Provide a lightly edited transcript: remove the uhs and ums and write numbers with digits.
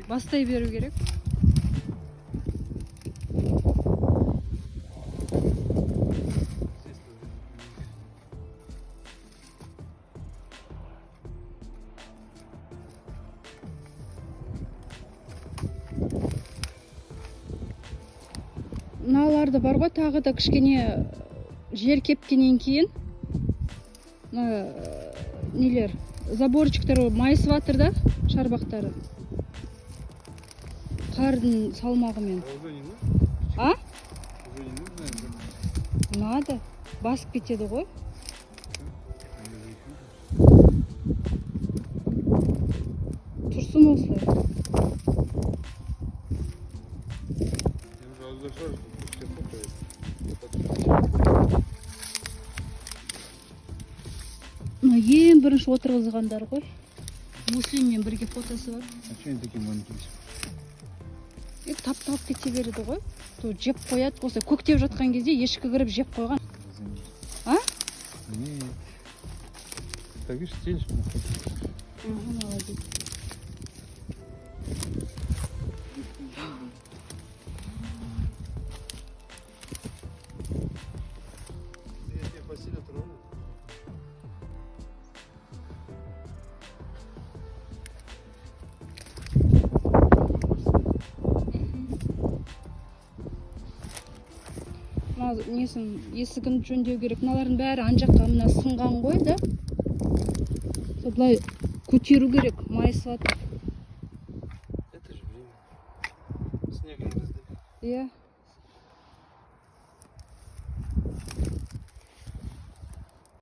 бастай беру керек. Мыналарды бар ғой, тағы да кішкене жер кепкеннен кейін нелер, заборчиктер майысып жатыр да, шарбақтары. Қардың салмағымен. А? Надо. Басып кетеді ғой. Тұрсын осылай. Ең бірінші отырғызғандар ғой. Муслиммен бірге фотосы бар. Тап-тап кете береді ғой. Жеп қояды. Осы көктеп жатқан кезде ешкі кіріп жеп қойған. А? Нет. Так видишь, стелишь. Молодец. Несін, есігін жөндеу керек. Мыналардың бәрі ан жаққа мына сынған ғой да. Былай көтеру керек, майысып жатыр. Это же время. Снег не раздает. Иә.